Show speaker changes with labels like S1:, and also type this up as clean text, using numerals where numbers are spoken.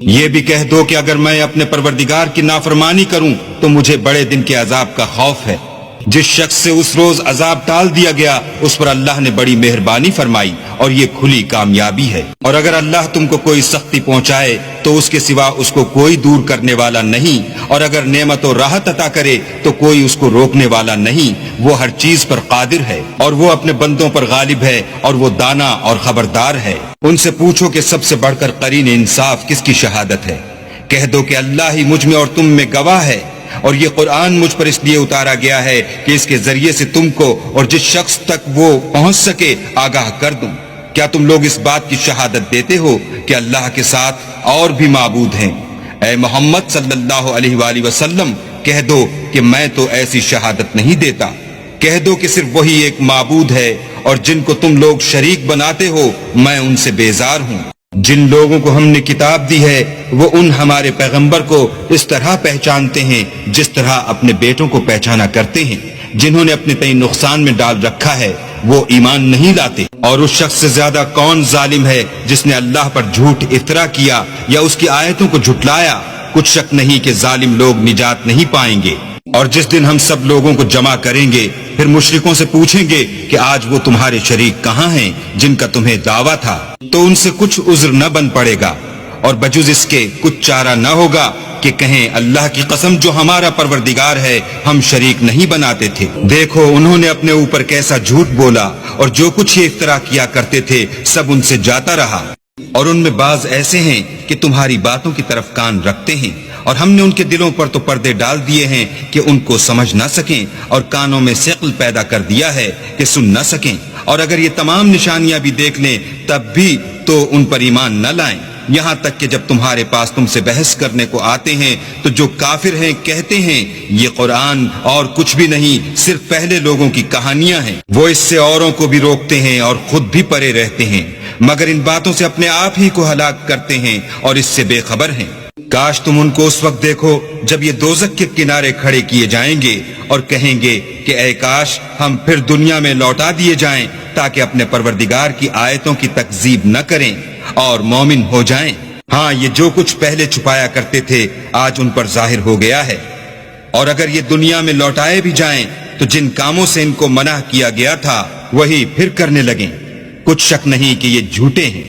S1: یہ بھی کہہ دو کہ اگر میں اپنے پروردگار کی نافرمانی کروں تو مجھے بڑے دن کے عذاب کا خوف ہے۔ جس شخص سے اس روز عذاب ٹال دیا گیا اس پر اللہ نے بڑی مہربانی فرمائی اور یہ کھلی کامیابی ہے۔ اور اگر اللہ تم کو کوئی سختی پہنچائے تو اس کے سوا اس کو کوئی دور کرنے والا نہیں، اور اگر نعمت و راحت عطا کرے تو کوئی اس کو روکنے والا نہیں۔ وہ ہر چیز پر قادر ہے اور وہ اپنے بندوں پر غالب ہے اور وہ دانا اور خبردار ہے۔ ان سے پوچھو کہ سب سے بڑھ کر قرین انصاف کس کی شہادت ہے؟ کہہ دو کہ اللہ ہی مجھ میں اور تم میں گواہ ہے، اور یہ قرآن مجھ پر اس لیے اتارا گیا ہے کہ اس کے ذریعے سے تم کو اور جس شخص تک وہ پہنچ سکے آگاہ کر دوں۔ کیا تم لوگ اس بات کی شہادت دیتے ہو کہ اللہ کے ساتھ اور بھی معبود ہیں؟ اے محمد صلی اللہ علیہ وآلہ وسلم کہہ دو کہ میں تو ایسی شہادت نہیں دیتا۔ کہہ دو کہ صرف وہی ایک معبود ہے، اور جن کو تم لوگ شریک بناتے ہو میں ان سے بیزار ہوں۔ جن لوگوں کو ہم نے کتاب دی ہے وہ ان ہمارے پیغمبر کو اس طرح پہچانتے ہیں جس طرح اپنے بیٹوں کو پہچانا کرتے ہیں۔ جنہوں نے اپنے تئیں نقصان میں ڈال رکھا ہے وہ ایمان نہیں لاتے۔ اور اس شخص سے زیادہ کون ظالم ہے جس نے اللہ پر جھوٹ افطرا کیا یا اس کی آیتوں کو جھٹلایا؟ کچھ شک نہیں کہ ظالم لوگ نجات نہیں پائیں گے۔ اور جس دن ہم سب لوگوں کو جمع کریں گے پھر مشرکوں سے پوچھیں گے کہ آج وہ تمہارے شریک کہاں ہیں جن کا تمہیں دعویٰ تھا، تو ان سے کچھ عذر نہ بن پڑے گا اور بجز اس کے کچھ چارہ نہ ہوگا کہ کہیں اللہ کی قسم جو ہمارا پروردگار ہے ہم شریک نہیں بناتے تھے۔ دیکھو انہوں نے اپنے اوپر کیسا جھوٹ بولا، اور جو کچھ یہ افطرا کیا کرتے تھے سب ان سے جاتا رہا۔ اور ان میں بعض ایسے ہیں کہ تمہاری باتوں کی طرف کان رکھتے ہیں، اور ہم نے ان کے دلوں پر تو پردے ڈال دیے ہیں کہ ان کو سمجھ نہ سکیں، اور کانوں میں ثقل پیدا کر دیا ہے کہ سن نہ سکیں۔ اور اگر یہ تمام نشانیاں بھی دیکھ لیں تب بھی تو ان پر ایمان نہ لائیں، یہاں تک کہ جب تمہارے پاس تم سے بحث کرنے کو آتے ہیں تو جو کافر ہیں کہتے ہیں یہ قرآن اور کچھ بھی نہیں صرف پہلے لوگوں کی کہانیاں ہیں۔ وہ اس سے اوروں کو بھی روکتے ہیں اور خود بھی پرے رہتے ہیں، مگر ان باتوں سے اپنے آپ ہی کو ہلاک کرتے ہیں اور اس سے بے خبر ہیں۔ کاش تم ان کو اس وقت دیکھو جب یہ دوزخ کے کنارے کھڑے کیے جائیں گے اور کہیں گے کہ اے کاش ہم پھر دنیا میں لوٹا دیے جائیں تاکہ اپنے پروردگار کی آیتوں کی تکذیب نہ کریں اور مومن ہو جائیں۔ ہاں یہ جو کچھ پہلے چھپایا کرتے تھے آج ان پر ظاہر ہو گیا ہے، اور اگر یہ دنیا میں لوٹائے بھی جائیں تو جن کاموں سے ان کو منع کیا گیا تھا وہی پھر کرنے لگیں۔ کچھ شک نہیں کہ یہ جھوٹے ہیں۔